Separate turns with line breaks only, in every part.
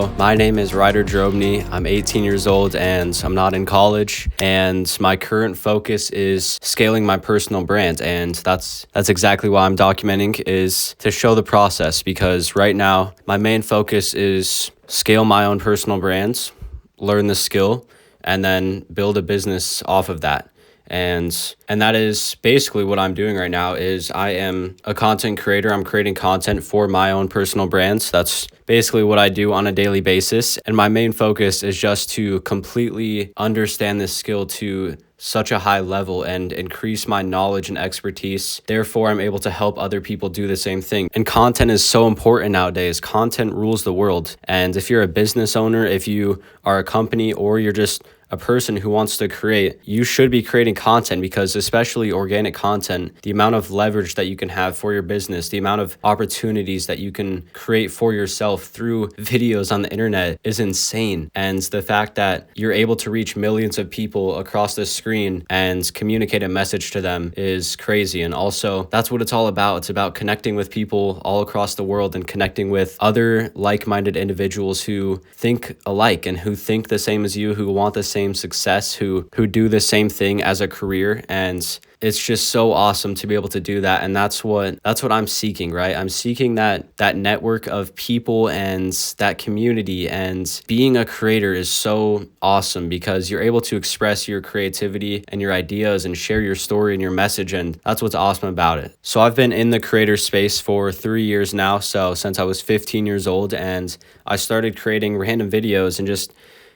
So my name is Ryder Drobny. I'm 18 years old and I'm not in college. And my current focus is scaling my personal brand. And that's exactly why I'm documenting, is to show the process, because right now my main focus is scale my own personal brands, learn the skill, and then build a business off of that. And that is basically what I'm doing right now. Is I am a content creator. I'm creating content for my own personal brands. That's basically what I do on a daily basis. And my main focus is just to completely understand this skill to such a high level and increase my knowledge and expertise. Therefore, I'm able to help other people do the same thing. And content is so important nowadays. Content rules the world. And if you're a business owner, if you are a company, or you're just a person who wants to create, you should be creating content, because especially organic content, the amount of leverage that you can have for your business, the amount of opportunities that you can create for yourself through videos on the internet is insane. And the fact that you're able to reach millions of people across the screen and communicate a message to them is crazy. And also, that's what it's all about. It's about connecting with people all across the world and connecting with other like-minded individuals who think alike and who think the same as you, who want the same success, who do the same thing as a career. And it's just so awesome to be able to do that. And that's what I'm seeking, right? I'm seeking that network of people and that community. And being a creator is so awesome, because you're able to express your creativity and your ideas and share your story and your message. And that's what's awesome about it. So I've been in the creator space for 3 years now. So since I was 15 years old, and I started creating random videos and just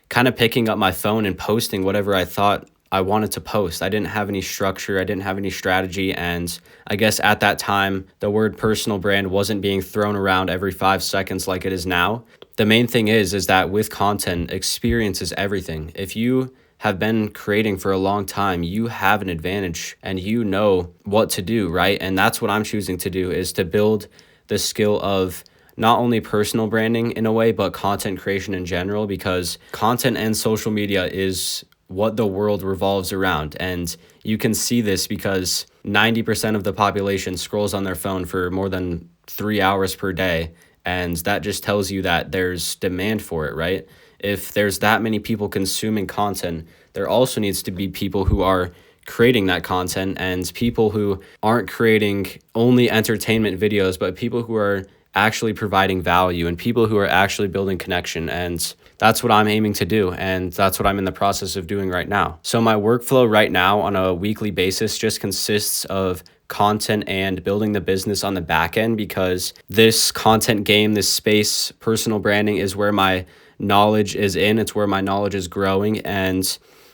kind of picking up my phone and posting whatever I thought I wanted to post. I didn't have any structure. I didn't have any strategy. And I guess at that time, the word personal brand wasn't being thrown around every 5 seconds like it is now. The main thing is that with content, experience is everything. If you have been creating for a long time, you have an advantage and you know what to do, right? And that's what I'm choosing to do, is to build the skill of not only personal branding in a way, but content creation in general, because content and social media is what the world revolves around. And you can see this because 90% of the population scrolls on their phone for more than 3 hours per day. And that just tells you that there's demand for it, right? If there's that many people consuming content, there also needs to be people who are creating that content, and people who aren't creating only entertainment videos, but people who are actually providing value and people who are actually building connection. And that's what I'm aiming to do. And that's what I'm in the process of doing right now. So my workflow right now on a weekly basis just consists of content and building the business on the back end, because this content game, this space, personal branding, is where my knowledge is in. It's where my knowledge is growing. And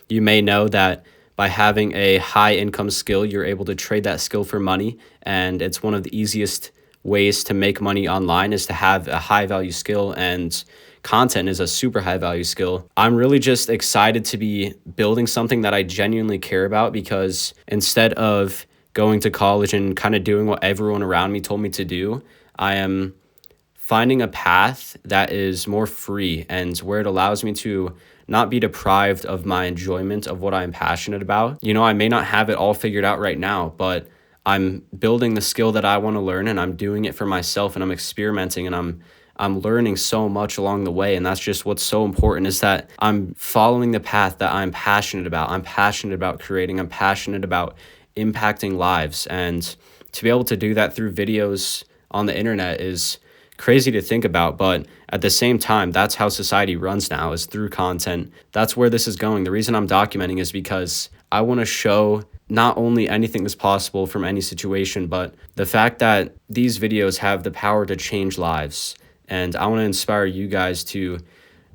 you may know that by having a high income skill, you're able to trade that skill for money. And it's one of the easiest ways to make money online, is to have a high value skill, and content is a super high value skill. I'm really just excited to be building something that I genuinely care about, because instead of going to college and kind of doing what everyone around me told me to do, I am finding a path that is more free and where it allows me to not be deprived of my enjoyment of what I'm passionate about. You know, I may not have it all figured out right now, but I'm building the skill that I want to learn, and I'm doing it for myself, and I'm experimenting, and I'm learning so much along the way. And that's just what's so important, is that I'm following the path that I'm passionate about. I'm passionate about creating. I'm passionate about impacting lives. And to be able to do that through videos on the internet is crazy to think about, but at the same time, that's how society runs now, is through content. That's where this is going. The reason I'm documenting is because I want to show not only anything is possible from any situation, but the fact that these videos have the power to change lives. And I want to inspire you guys to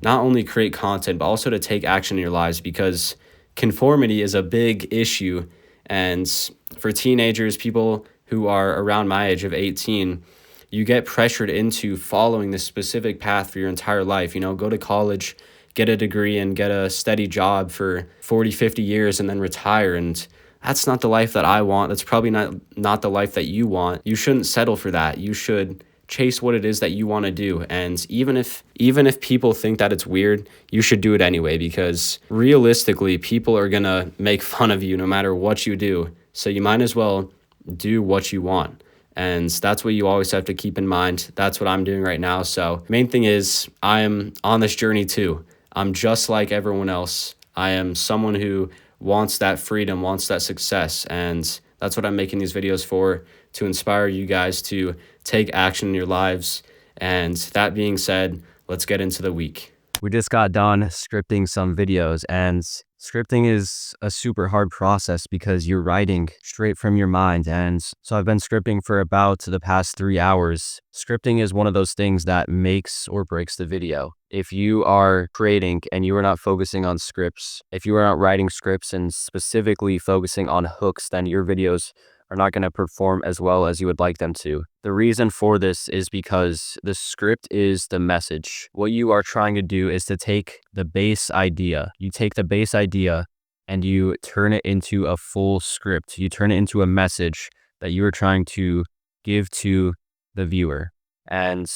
not only create content, but also to take action in your lives, because conformity is a big issue. And for teenagers, people who are around my age of 18, you get pressured into following this specific path for your entire life. You know, go to college, get a degree, and get a steady job for 40, 50 years, and then retire. And that's not the life that I want. That's probably not the life that you want. You shouldn't settle for that. You should chase what it is that you want to do. And even if people think that it's weird, you should do it anyway, because realistically, people are going to make fun of you no matter what you do. So you might as well do what you want. And that's what you always have to keep in mind. That's what I'm doing right now. So main thing is I am on this journey too. I'm just like everyone else. I am someone who wants that freedom, wants that success. And that's what I'm making these videos for, to inspire you guys to take action in your lives. And that being said, let's get into the week.
We just got done scripting some videos, and scripting is a super hard process because you're writing straight from your mind. And so I've been scripting for about the past 3 hours. Scripting is one of those things that makes or breaks the video. If you are creating and you are not focusing on scripts, if you are not writing scripts and specifically focusing on hooks, then your videos are not going to perform as well as you would like them to. The reason for this is because the script is the message. What you are trying to do is to take the base idea. You take the base idea and you turn it into a full script. You turn it into a message that you are trying to give to the viewer. And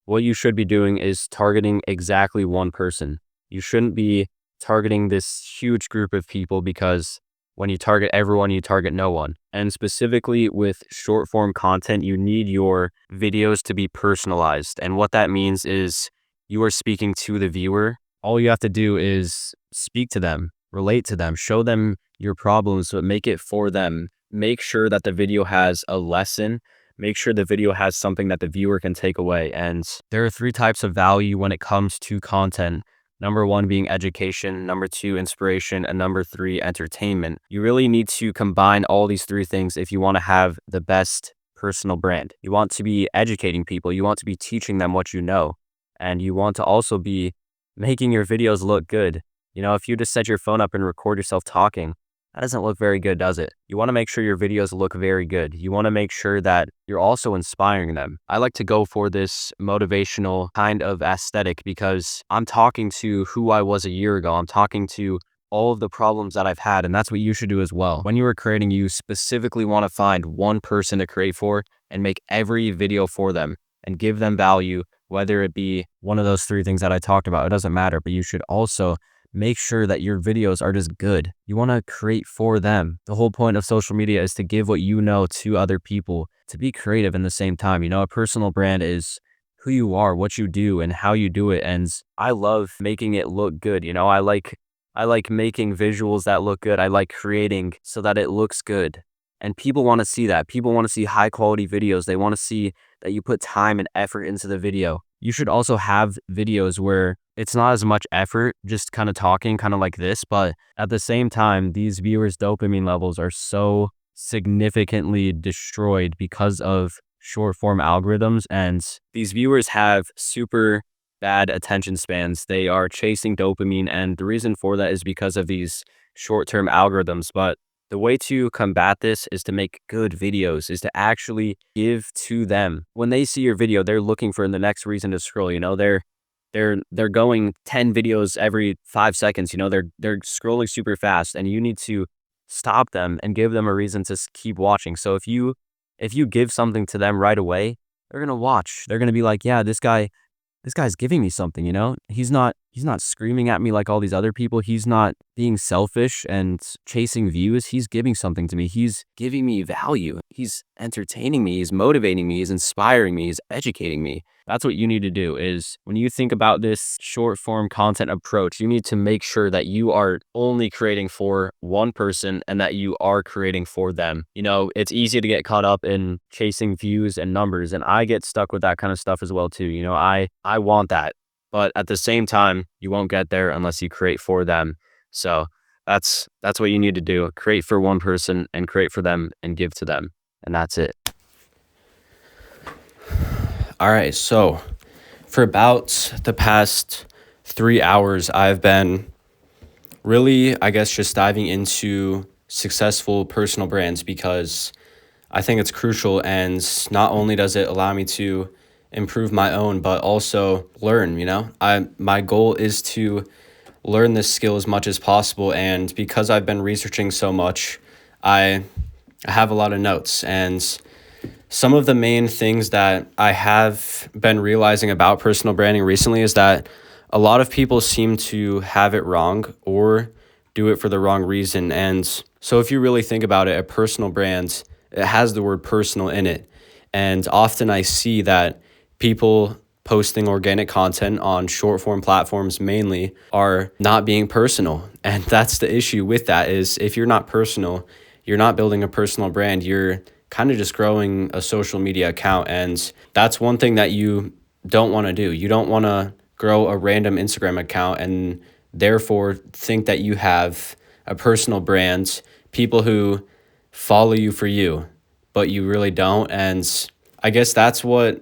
what you should be doing is targeting exactly one person. You shouldn't be targeting this huge group of people, because when you target everyone, you target no one. And specifically with short form content, you need your videos to be personalized. And what that means is you are speaking to the viewer. All you have to do is speak to them, relate to them, show them your problems, but make it for them. Make sure that the video has a lesson. Make sure the video has something that the viewer can take away. And there are 3 types of value when it comes to content. Number 1 being education, number 2, inspiration, and number 3, entertainment. You really need to combine all these 3 things if you want to have the best personal brand. You want to be educating people, you want to be teaching them what you know, and you want to also be making your videos look good. You know, if you just set your phone up and record yourself talking, that doesn't look very good, does it? You want to make sure your videos look very good. You want to make sure that you're also inspiring them. I like to go for this motivational kind of aesthetic because I'm talking to who I was a year ago. I'm talking to all of the problems that I've had, and that's what you should do as well. When you are creating, you specifically want to find one person to create for and make every video for them and give them value, whether it be one of those 3 things that I talked about. It doesn't matter, but you should also make sure that your videos are just good. You want to create for them. The whole point of social media is to give what you know to other people, to be creative in the same time. You know, a personal brand is who you are, what you do, and how you do it. And I love making it look good. You know, I like making visuals that look good. I like creating so that it looks good. And people want to see that. People want to see high quality videos. They want to see that you put time and effort into the video. You should also have videos where it's not as much effort, just kind of talking, kind of like this, but at the same time, these viewers' dopamine levels are so significantly destroyed because of short form algorithms, and these viewers have super bad attention spans. They are chasing dopamine, and the reason for that is because of these short-term algorithms. But the way to combat this is to make good videos, is to actually give to them. When they see your video, they're looking for the next reason to scroll. You know, they're going 10 videos every 5 seconds. You know, they're scrolling super fast, and you need to stop them and give them a reason to keep watching. So if you give something to them right away, they're gonna watch. They're gonna be like, yeah, this guy's giving me something, you know? He's not screaming at me like all these other people. He's not being selfish and chasing views. He's giving something to me. He's giving me value. He's entertaining me. He's motivating me. He's inspiring me. He's educating me. That's what you need to do. Is when you think about this short form content approach, you need to make sure that you are only creating for one person and that you are creating for them. You know, it's easy to get caught up in chasing views and numbers, and I get stuck with that kind of stuff as well too. You know, I want that, but at the same time, you won't get there unless you create for them. So that's what you need to do. Create for one person and create for them and give to them. And that's it.
All right, so for about the past 3 hours, I've been really, I guess, just diving into successful personal brands because I think it's crucial, and not only does it allow me to improve my own, but also learn, you know? My goal is to learn this skill as much as possible, and because I've been researching so much, I have a lot of notes, and some of the main things that I have been realizing about personal branding recently is that a lot of people seem to have it wrong or do it for the wrong reason. And so if you really think about it, a personal brand, it has the word personal in it. And often I see that people posting organic content on short form platforms mainly are not being personal. And that's the issue with that is if you're not personal, you're not building a personal brand, you're kind of just growing a social media account. And that's one thing that you don't want to do. You don't want to grow a random Instagram account and therefore think that you have a personal brand, people who follow you for you, but you really don't. And I guess that's what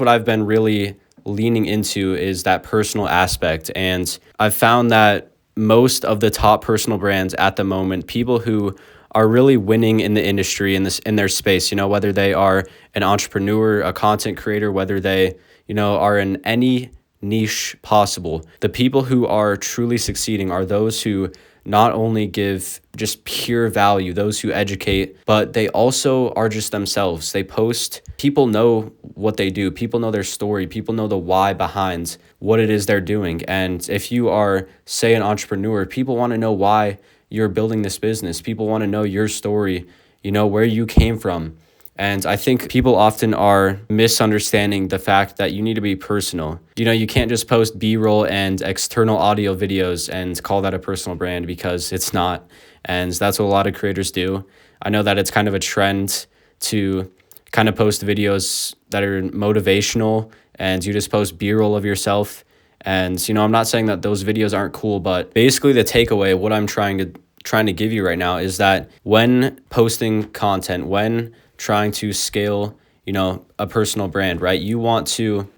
I've been really leaning into is that personal aspect. And I've found that most of the top personal brands at the moment, people who are really winning in the industry in their space, whether they are an entrepreneur, a content creator, whether they, are in any niche possible. The people who are truly succeeding are those who not only give just pure value, those who educate, but they also are just themselves. They post, people know what they do, people know their story, people know the why behind what it is they're doing. And if you are, say, an entrepreneur, people want to know why you're building this business. People want to know your story, where you came from. And I think people often are misunderstanding the fact that you need to be personal. You can't just post B-roll and external audio videos and call that a personal brand because it's not. And that's what a lot of creators do. I know that it's kind of a trend to kind of post videos that are motivational and you just post B-roll of yourself. And, I'm not saying that those videos aren't cool, but basically the takeaway, what I'm trying to give you right now is that when posting content, when trying to scale, a personal brand, right? You want to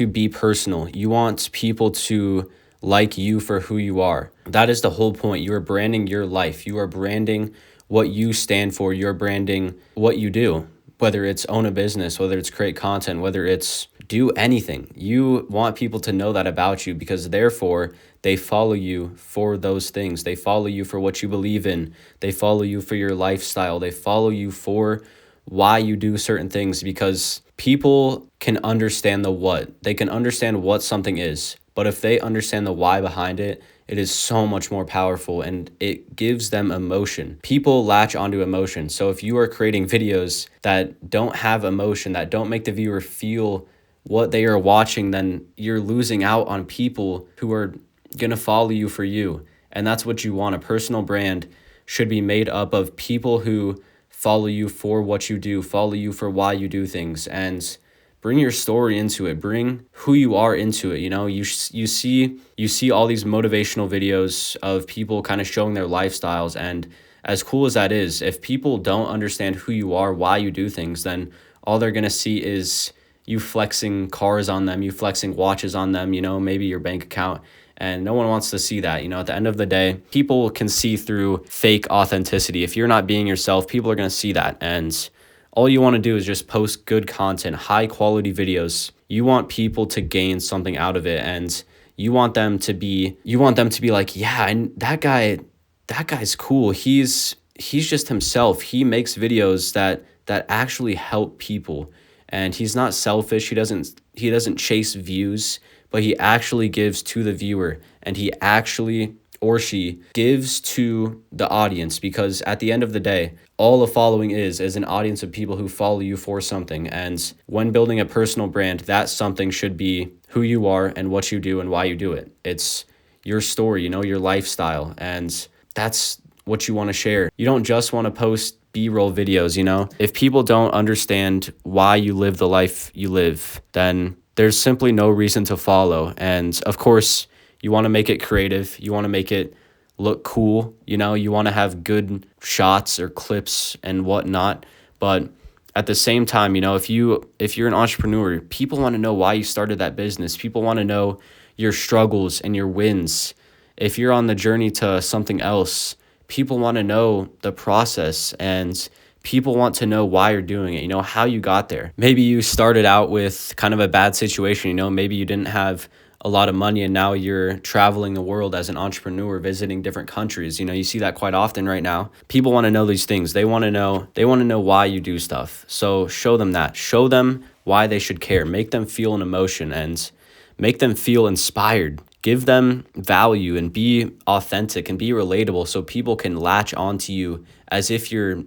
be personal. You want people to like you for who you are. That is the whole point. You are branding your life. You are branding what you stand for. You're branding what you do, whether it's own a business, whether it's create content, whether it's do anything. You want people to know that about you because therefore they follow you for those things. They follow you for what you believe in. They follow you for your lifestyle. They follow you for why you do certain things because people can understand the what. They can understand what something is, but if they understand the why behind it, it is so much more powerful and it gives them emotion. People latch onto emotion. So if you are creating videos that don't have emotion, that don't make the viewer feel what they are watching, then you're losing out on people who are going to follow you for you. And that's what you want. A personal brand should be made up of people who follow you for what you do, follow you for why you do things, and bring your story into it, bring who you are into it. You see all these motivational videos of people kind of showing their lifestyles, and as cool as that is, if people don't understand who you are, why you do things, then all they're going to see is you flexing cars on them, you flexing watches on them, maybe your bank account. And no one wants to see that. At the end of the day, people can see through fake authenticity. If you're not being yourself, people are going to see that. And all you want to do is just post good content, high quality videos. You want people to gain something out of it. And you want them to be like, yeah, and that guy's cool. He's just himself. He makes videos that actually help people. And he's not selfish. He doesn't chase views, but he actually gives to the viewer, and he actually or she gives to the audience, because at the end of the day, all a following is an audience of people who follow you for something. And when building a personal brand, that something should be who you are and what you do and why you do it. It's your story, your lifestyle, and that's what you want to share. You don't just want to post B-roll videos, If people don't understand why you live the life you live, then there's simply no reason to follow. And of course, you want to make it creative. You want to make it look cool. You want to have good shots or clips and whatnot. But at the same time, if you're an entrepreneur, people want to know why you started that business. People want to know your struggles and your wins. If you're on the journey to something else, people want to know the process, and people want to know why you're doing it, how you got there. Maybe you started out with kind of a bad situation, maybe you didn't have a lot of money and now you're traveling the world as an entrepreneur, visiting different countries. You see that quite often right now. People want to know these things. They want to know why you do stuff. So show them that. Show them why they should care. Make them feel an emotion and make them feel inspired. Give them value and be authentic and be relatable so people can latch onto you as if you're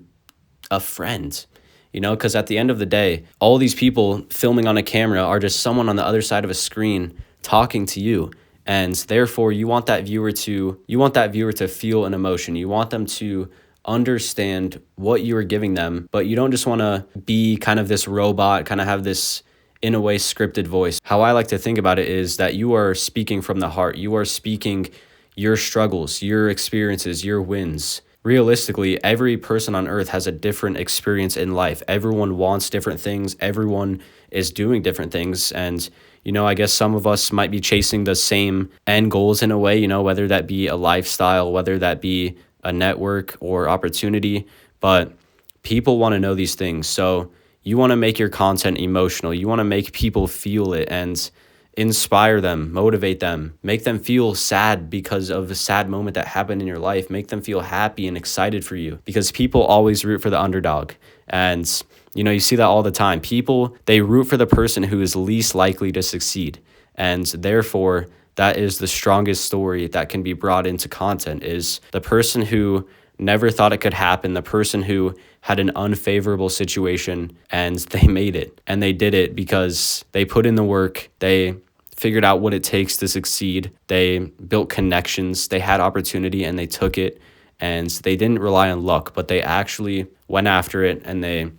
a friend. You know, because at the end of the day, all these people filming on a camera are just someone on the other side of a screen talking to you. And therefore, you want that viewer to feel an emotion. You want them to understand what you are giving them, but you don't just want to be kind of this robot, kind of have this in a way scripted voice. How I like to think about it is that you are speaking from the heart. You are speaking your struggles, your experiences, your wins. Realistically, every person on earth has a different experience in life. Everyone wants different things. Everyone is doing different things. And, you know, I guess some of us might be chasing the same end goals in a way, you know, whether that be a lifestyle, whether that be a network or opportunity. But people want to know these things. So you want to make your content emotional. You want to make people feel it and inspire them, motivate them, make them feel sad because of a sad moment that happened in your life, make them feel happy and excited for you, because people always root for the underdog. And, you know, you see that all the time. People, they root for the person who is least likely to succeed. And therefore, that is the strongest story that can be brought into content, is the person who never thought it could happen, the person who had an unfavorable situation and they made it. And they did it because they put in the work, they figured out what it takes to succeed, they built connections, they had opportunity and they took it, and they didn't rely on luck, but they actually went after it and they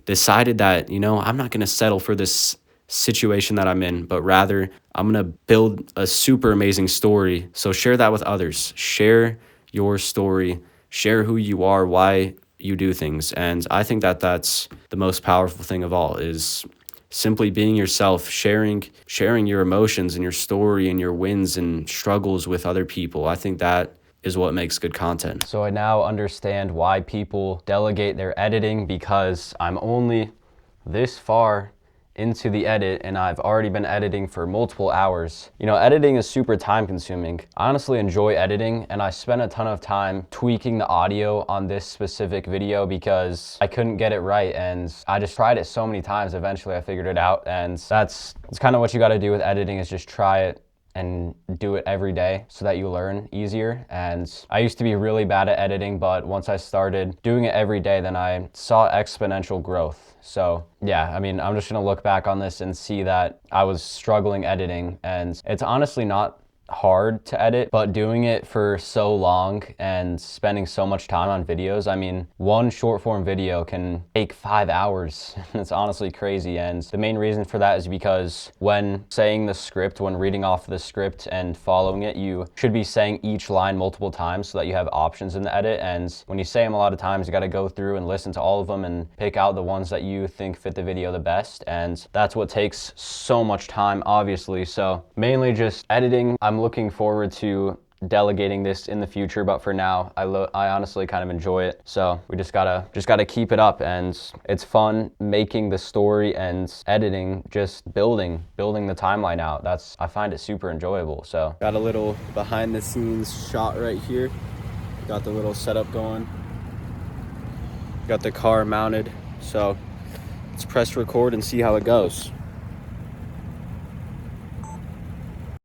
decided that, you know, I'm not going to settle for this situation that I'm in, but rather I'm going to build a super amazing story. So share that with others. Share your story. Share who you are, why you do things. And I think that that's the most powerful thing of all, is simply being yourself, sharing your emotions and your story and your wins and struggles with other people. I think that is what makes good content. So I now understand why people delegate their editing, because I'm only this far into the edit and I've already been editing for multiple hours. You know, editing is super time consuming. I honestly enjoy editing, and I spent a ton of time tweaking the audio on this specific video because I couldn't get it right, and I just tried it so many times. Eventually I figured it out, and that's kind of what you got to do with editing, is just try it and do it every day so that you learn easier. And I used to be really bad at editing, but once I started doing it every day, then I saw exponential growth. So yeah, I mean, I'm just gonna look back on this and see that I was struggling editing, and it's honestly not hard to edit, but doing it for so long and spending so much time on videos, I mean, one short form video can take 5 hours. It's honestly crazy. And the main reason for that is because when saying the script, when reading off the script and following it, you should be saying each line multiple times so that you have options in the edit. And when you say them a lot of times, you got to go through and listen to all of them and pick out the ones that you think fit the video the best. And that's what takes so much time, obviously. So mainly just editing. I'm looking forward to delegating this in the future, but for now I honestly kind of enjoy it. So we just gotta keep it up, and it's fun making the story and editing, just building the timeline out. I find it super enjoyable. So got a little behind the scenes shot right here. Got the little setup going, got the car mounted, so let's press record and see how it goes.